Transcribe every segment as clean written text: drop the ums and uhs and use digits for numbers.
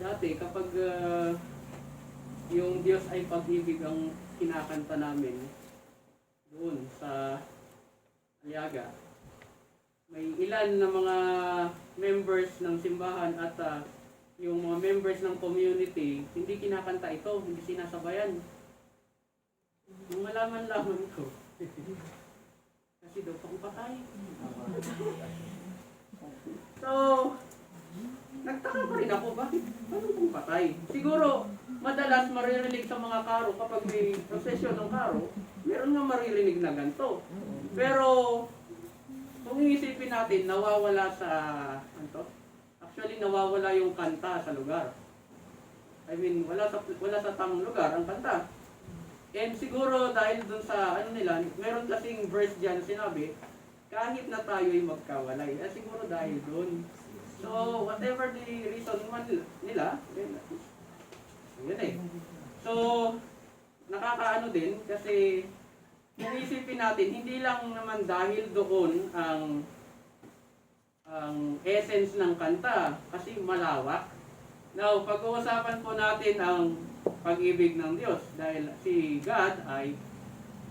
dati kapag yung Diyos ay pag-ibig ang kinakanta namin doon sa Aliaga, may ilan na mga members ng simbahan at yung mga members ng community, hindi kinakanta ito, hindi sinasabayan. Nung malaman-laman ko, kasi daw pang patay. So, nagtaka pa rin ako, bakit? Paano pang patay? Siguro, madalas maririnig sa mga karo kapag may prosesyon ng karo, meron nga maririnig na ganito. Pero, kung iisipin natin, nawawala sa, actually nawawala yung kanta sa lugar. I mean, wala sa tamang lugar ang kanta. And siguro dahil dun sa, nila, meron kasing verse dyan sinabi, kahit na tayo'y magkawalay. Siguro dahil dun. So, whatever the reason man nila, yun eh. So, nakakaano din kasi kung isipin natin, hindi lang naman dahil doon ang essence ng kanta kasi malawak. Now, pag-uusapan po natin ang pag-ibig ng Diyos dahil si God ay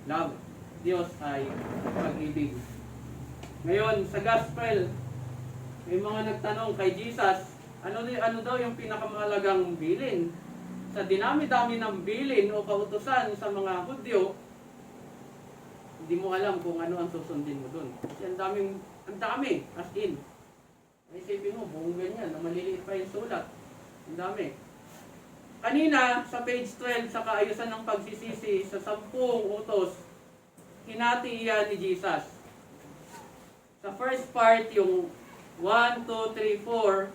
love. Diyos ay pag-ibig. Ngayon, sa gospel, may mga nagtanong kay Jesus, ano daw yung pinakamahalagang bilin? Sa dinami-dami ng bilin o kautusan sa mga Hudyo, hindi mo alam kung ano ang susundin mo doon. Kasi ang dami, as in. Isipin mo, buong ganyan, na maliliit pa yung sulat. Ang dami. Kanina, sa page 12, sa kaayusan ng pagsisisi, sa 10 utos, hinati iyan ni Jesus. Sa first part, yung 1, 2, 3, 4,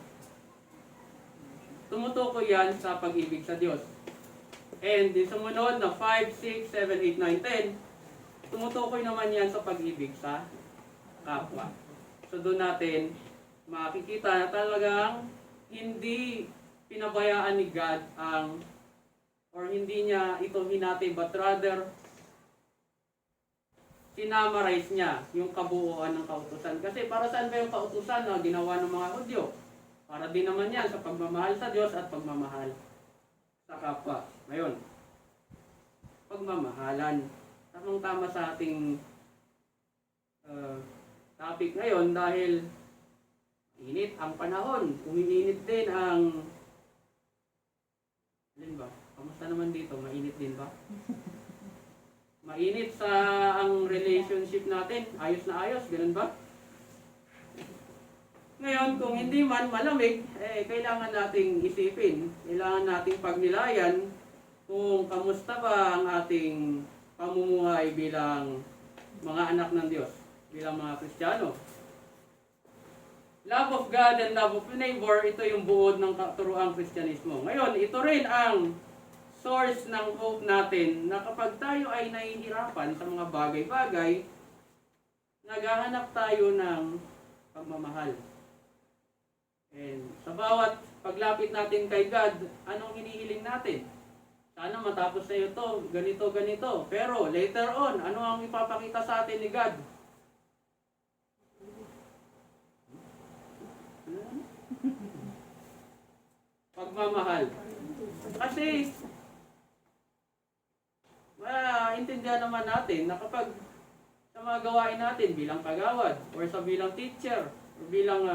tumutukoy yan sa pag-ibig sa Diyos. And din sumunod na 5, 6, 7, 8, 9, 10, tumutukoy naman yan sa pag-ibig sa kapwa. So doon natin makikita na talagang hindi pinabayaan ni God or hindi niya ito hinati, but rather sinamarize niya yung kabuuan ng kautusan. Kasi para saan ba yung kautusan na ginawa ng mga Hudyo? Para din naman yan sa pagmamahal sa Diyos at pagmamahal sa kapwa. Ngayon, pagmamahalan. Tamang-tama sa ating topic ngayon dahil init ang panahon. Umiinit din ang... Alin ba? Kamusta naman dito? Mainit din ba? Mainit sa ang relationship natin. Ayos na ayos. Ganun ba? Ngayon, kung hindi man malamig, kailangan nating isipin. Kailangan nating pagnilayan kung kamusta ba ang ating pamumuhay bilang mga anak ng Diyos, bilang mga Kristiyano. Love of God and love of neighbor, ito yung buod ng katuruang Kristyanismo. Ngayon, ito rin ang source ng hope natin na kapag tayo ay nahihirapan sa mga bagay-bagay, naghahanap tayo ng pagmamahal. And sa bawat paglapit natin kay God, anong hinihiling natin? Sana matapos sa iyo to, ganito, ganito. Pero later on, ano ang ipapakita sa atin ni God? Pagmamahal. Kasi, intindihan naman natin na kapag sa mga gawain natin bilang kagawad, or sa bilang teacher, or bilang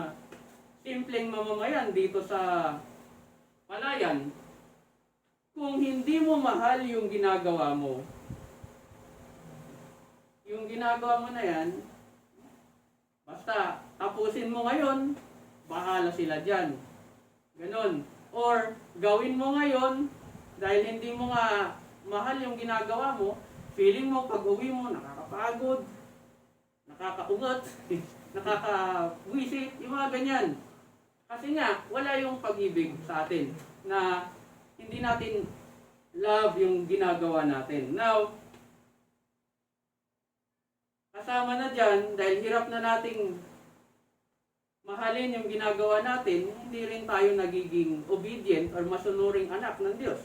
simpleng mamamayan dito sa Malayan, kung hindi mo mahal yung ginagawa mo na yan, basta tapusin mo ngayon, bahala sila dyan. Ganon. Or gawin mo ngayon, dahil hindi mo nga mahal yung ginagawa mo, feeling mo pag uwi mo, nakakapagod, nakakaungat, nakakabwisit, yung mga ganyan. Kasi nga, wala yung pag-ibig sa atin na hindi natin love yung ginagawa natin. Now, kasama na dyan, dahil hirap na nating mahalin yung ginagawa natin, hindi rin tayo nagiging obedient or masunuring anak ng Diyos.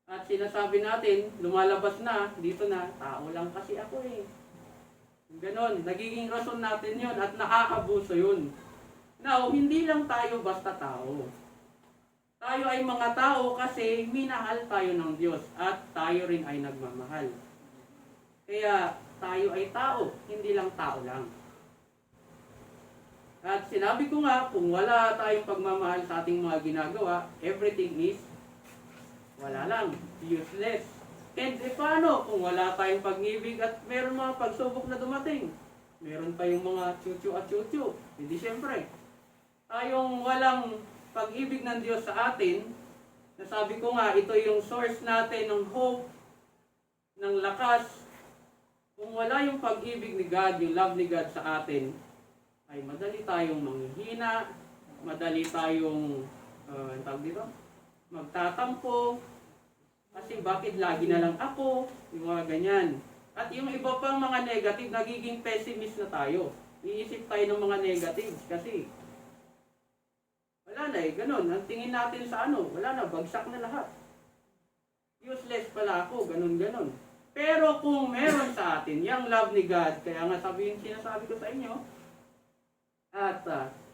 At sinasabi natin, lumalabas na, dito na, tao lang kasi ako eh. Ganon, nagiging rason natin yon at nakakabuso yun. Now, hindi lang tayo basta tao. Tayo ay mga tao kasi minahal tayo ng Diyos at tayo rin ay nagmamahal. Kaya tayo ay tao, hindi lang tao lang. At sinabi ko nga, kung wala tayong pagmamahal sa ating mga ginagawa, everything is wala lang, useless. And paano kung wala tayong pag-ibig at meron mga pagsubok na dumating? Meron pa yung mga chuchu at chuchu. Hindi siyempre. Tayong walang pag-ibig ng Diyos sa atin, nasabi ko nga, ito yung source natin ng hope, ng lakas. Kung wala yung pag-ibig ni God, yung love ni God sa atin, ay madali tayong manghihina, madali tayong, tawag dito, magtatampo, kasi bakit lagi na lang ako, yung mga ganyan. At yung iba pang mga negative, nagiging pessimist na tayo. Iisip tayo ng mga negative kasi wala na ganun. Ang tingin natin sa wala na, bagsak na lahat. Useless pala ako, ganun. Pero kung meron sa atin, yung love ni God, kaya nga sinasabi ko sa inyo, at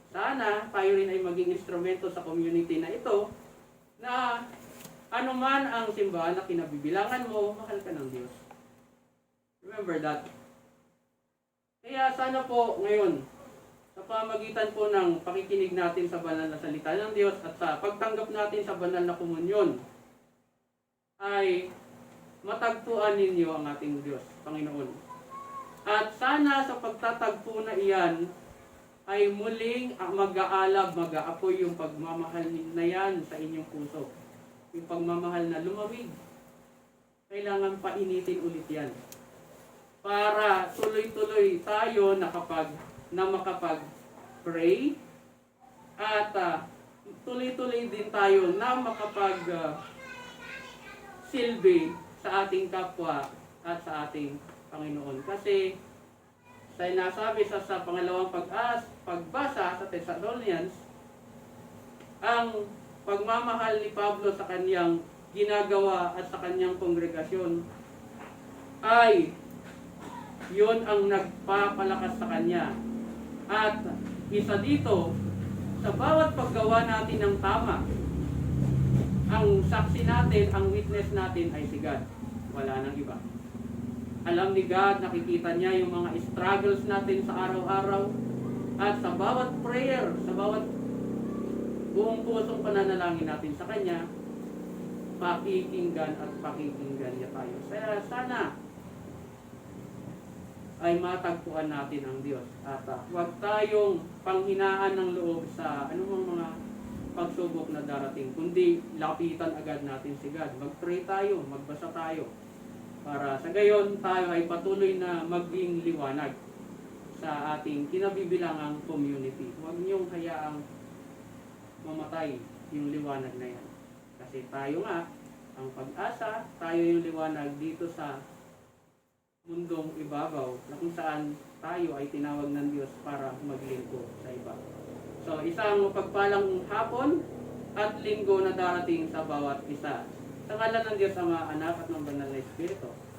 sana tayo rin ay maging instrumento sa community na ito, na anuman ang simbahan na kinabibilangan mo, mahal ka ng Diyos. Remember that. Kaya sana po ngayon, sa pamagitan po ng pakikinig natin sa banal na salita ng Diyos at sa pagtanggap natin sa banal na komunyon, ay matagpuan ninyo ang ating Diyos, Panginoon. At sana sa pagtatagpo na iyan, ay muling mag-aalab, mag-aapoy yung pagmamahal na yan sa inyong puso. Yung pagmamahal na lumawig. Kailangan painitin ulit yan. Para tuloy-tuloy tayo na makapag-pray at tuloy-tuloy din tayo na silbi sa ating kapwa at sa ating Panginoon. Kasi sa nasabi sa pangalawang pagbasa sa Thessalonians, ang pagmamahal ni Pablo sa kanyang ginagawa at sa kanyang kongregasyon ay yun ang nagpapalakas sa kanya. At isa dito, sa bawat paggawa natin ng tama, ang saksi natin, ang witness natin ay si God. Wala nang iba. Alam ni God, nakikita niya yung mga struggles natin sa araw-araw. At sa bawat prayer, sa bawat buong pusong pananalangin natin sa Kanya, pakikinggan niya tayo. Sana ay matagpuan natin ang Diyos. At huwag tayong panghinaan ng loob sa anumang mga pagsubok na darating, kundi lapitan agad natin si God. Mag-pray tayo, magbasa tayo, para sa gayon tayo ay patuloy na maging liwanag sa ating kinabibilangang community. Huwag niyong hayaang mamatay yung liwanag na yan. Kasi tayo nga, ang pag-asa, tayo yung liwanag dito sa mundong ibabaw na kung saan tayo ay tinawag ng Diyos para maglingkod sa iba. So, isang pagpalang hapon at linggo na darating sa bawat isa. Sa ngalan ng Diyos Ama, Anak at ng Banal na Espiritu.